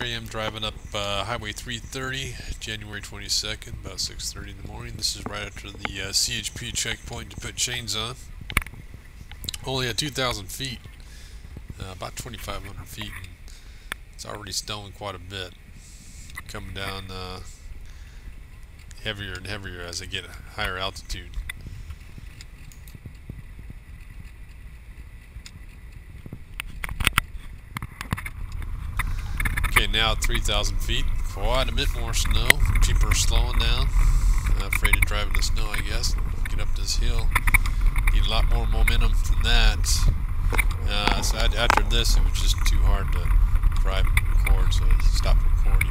Here I am driving up Highway 330, January 22nd, about 6:30 in the morning. This is right after the CHP checkpoint to put chains on. Only at 2,000 feet, about 2,500 feet, and it's already snowing quite a bit. Coming down heavier and heavier as I get a higher altitude. Okay, now at 3,000 feet, quite a bit more snow. People are slowing down. Afraid of driving the snow, I guess. Get up this hill. Need a lot more momentum than that. So after this, it was just too hard to drive and record, so I stopped recording.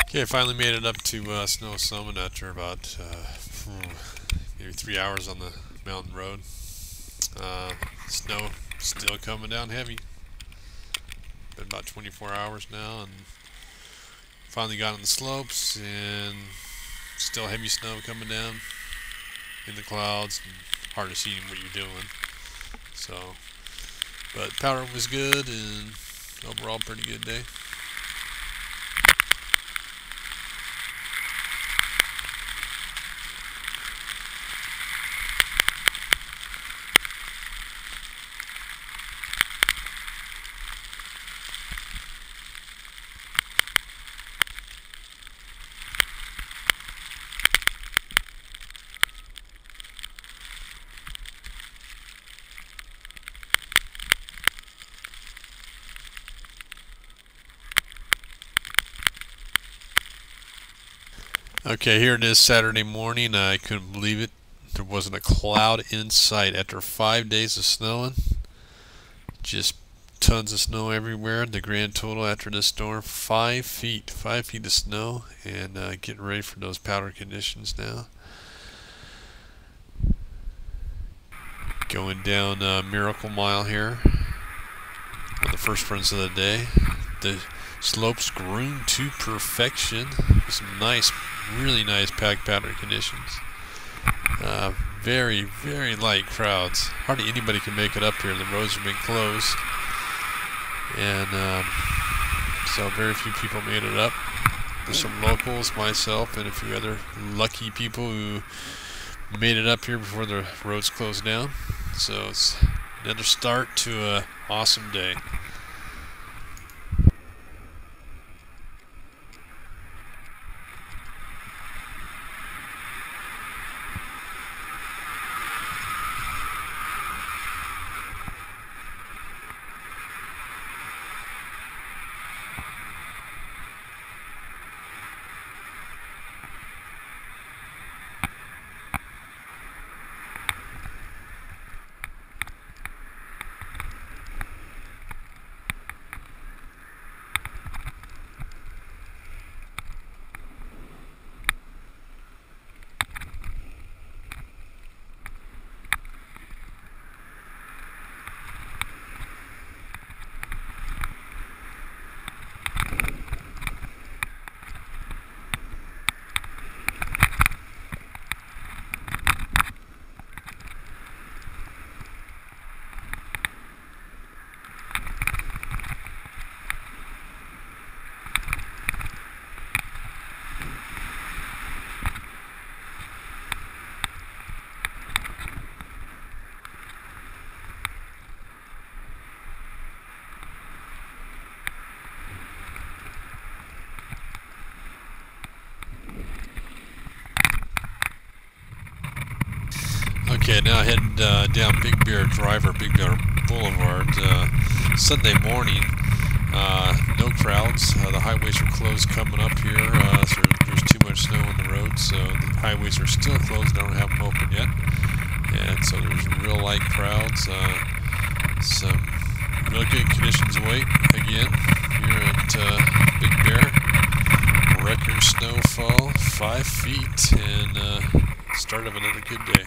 Okay, I finally made it up to Snow Summit after about maybe 3 hours on the mountain road. Snow still coming down heavy. Been about 24 hours now, and finally got on the slopes, and still heavy snow coming down in the clouds, and hard to see what you're doing. So, but power was good, and overall pretty good day. Okay, here it is Saturday morning. I couldn't believe it. There wasn't a cloud in sight after 5 days of snowing. Just tons of snow everywhere. The grand total after this storm, 5 feet. 5 feet of snow, and getting ready for those powder conditions now. Going down Miracle Mile here on the first runs of the day. The slopes groomed to perfection. Some nice, really nice packed powder conditions. Very, very light crowds. Hardly anybody can make it up here. The roads have been closed, and so very few people made it up. There's some locals, myself, and a few other lucky people who made it up here before the roads closed down. So it's another start to an awesome day. Okay, now heading down Big Bear Drive or Big Bear Boulevard. Sunday morning, no crowds. The highways are closed coming up here, so there's too much snow on the road, so the highways are still closed. They don't have them open yet, and so there's real light crowds. Some real good conditions await again here at Big Bear. Record snowfall, 5 feet, and start of another good day.